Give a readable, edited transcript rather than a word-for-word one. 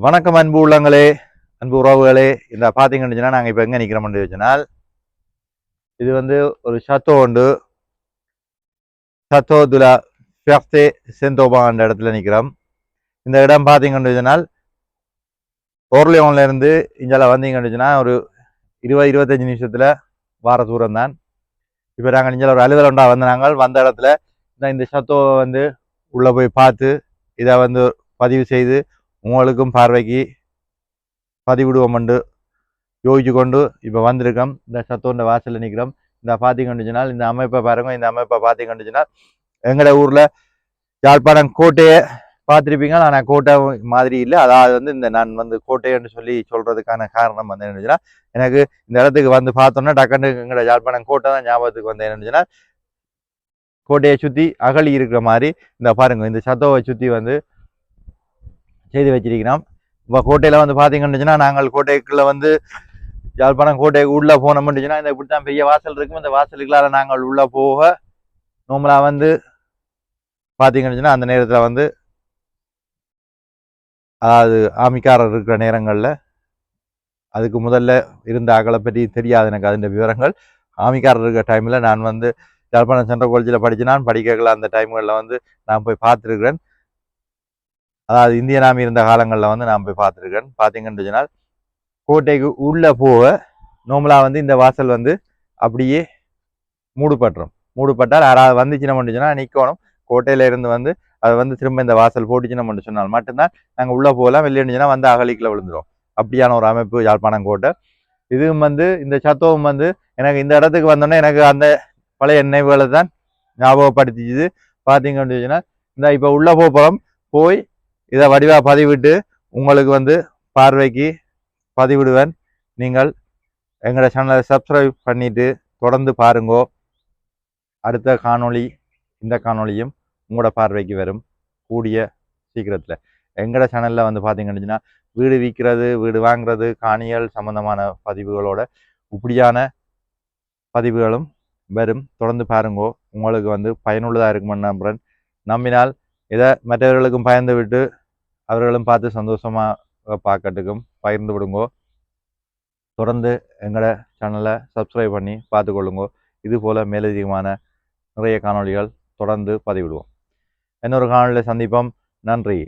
வணக்கம் அன்பு உள்ளங்களே, அன்பு உறவுகளே. இந்த பார்த்தீங்கன்னு நாங்கள் இப்போ எங்கே நிற்கிறோம்னு வச்சுனால், இது ஒரு ஷத்தோ உண்டு. ஷத்தோ துலா ஃபெர்தே செந்தோபா என்ற இடத்துல நிற்கிறோம். இந்த இடம் பார்த்தீங்கன்னு வச்சுனால், ஓர்லியோன்லேருந்து இங்கே வந்தீங்கன்னு ஒரு 20-25 நிமிஷத்தில் வார தூரம் தான். இப்போ நாங்கள் இங்கே ஒரு அலுவலண்டா நாங்கள் வந்த இடத்துல இந்த ஷத்தோவை உள்ளே போய் பார்த்து இதை பதிவு செய்து உங்களுக்கும் பார்வைக்கு பதிவிடுவோம் என்று யோசிச்சு கொண்டு இப்போ வந்திருக்கோம். இந்த சத்தோண்ட வாசலில் நிற்கிறோம். இந்த பார்த்தீங்கன்னு இந்த அமைப்பை பாருங்க. இந்த அமைப்பை பார்த்தீங்கன்னு எங்களோட ஊரில் யாழ்ப்பாணம் கோட்டையை பார்த்துருப்பீங்க. ஆனால் கோட்டை மாதிரி இல்லை. அதாவது இந்த நான் கோட்டைன்னு சொல்லி சொல்கிறதுக்கான காரணம் என்னச்சுன்னா, எனக்கு இந்த இடத்துக்கு பார்த்தோன்னா டக்குன்னு எங்களோட யாழ்ப்பாணம் கோட்டை தான் ஞாபகத்துக்கு என்னச்சுன்னா, கோட்டையை சுற்றி அகழி இருக்கிற மாதிரி இந்த பாருங்க இந்த சத்தோவை சுற்றி செய்து வச்சிருக்கிறோம். இப்போ கோட்டையில் பார்த்தீங்கன்னு நாங்கள் கோட்டைக்குள்ளே யாழ்ப்பாணம் கோட்டைக்கு உள்ளே போனோம்னுச்சுன்னா இந்த இப்படித்தான் பெரிய வாசல் இருக்கும். இந்த வாசலுக்குள்ளார நாங்கள் உள்ளே போக நோம்பலாக பார்த்தீங்கன்னு அந்த நேரத்தில் அதாவது ஆமிக்காரர் இருக்கிற நேரங்களில் அதுக்கு முதல்ல இருந்த அகலை பற்றி தெரியாது எனக்கு அதன் விவரங்கள். ஆமிக்காரர் இருக்கிற டைமில் நான் யாழ்ப்பாணம் சென்ட்ரல் காலேஜில் படிச்சினான். படிக்கல அந்த டைம்களில் நான் போய் பார்த்துருக்கிறேன். அதாவது இந்திய நாமி இருந்த காலங்களில் நான் போய் பார்த்துருக்கேன். பார்த்தீங்கன்னு சொன்னால் கோட்டைக்கு உள்ளே போக நோம்பலாக இந்த வாசல் அப்படியே மூடுபட்டால் யாராவது வந்துச்சுன்னு சொன்னால் நிற்கணும். கோட்டையில இருந்து அதை திரும்ப இந்த வாசல் போட்டுச்சுன்னு சொன்னால் மட்டும்தான் நாங்கள் உள்ளே போகலாம். வெளியேண்டுச்சுன்னா அகலிக்குள்ள விழுந்துடும். அப்படியான ஒரு அமைப்பு யாழ்ப்பாணம் கோட்டை. இதுவும் இந்த சத்தவும் எனக்கு இந்த இடத்துக்கு வந்தோன்னே எனக்கு அந்த பழைய நினைவுகளை தான் ஞாபகப்படுத்திச்சுது. பார்த்தீங்கன்னு சொன்னால் இந்த இப்போ உள்ளே போகிறோம். போய் இதை வடிவாக பதிவிட்டு உங்களுக்கு பார்வைக்கு பதிவிடுவேன். நீங்கள் எங்களோட சேனலை சப்ஸ்கிரைப் பண்ணிவிட்டு தொடர்ந்து பாருங்கோ. அடுத்த காணொளி இந்த காணொளியும் உங்களோட பார்வைக்கு வரும் கூடிய சீக்கிரத்தில். எங்களோட சேனலில் பார்த்தீங்கன்னா வீடு விற்கிறது, வீடு வாங்குறது, காணிகள் சம்பந்தமான பதிவுகளோட இப்படியான பதிவுகளும் வரும். தொடர்ந்து பாருங்கோ. உங்களுக்கு பயனுள்ளதாக இருக்குமென்னு நம்புகிறேன். நம்பினால் இதை மற்றவர்களுக்கும் பயந்து விட்டு அவர்களும் பார்த்து சந்தோஷமாக பார்க்கறதுக்கும் பகிர்ந்து விடுங்கோ. தொடர்ந்து எங்களோட சேனலை சப்ஸ்கிரைப் பண்ணி பார்த்துக்கொள்ளுங்கோ. இது போல் மேலதிகமான நிறைய காணொளிகள் தொடர்ந்து பதிவிடுவோம். இன்னொரு காணொளியில் சந்திப்போம். நன்றி.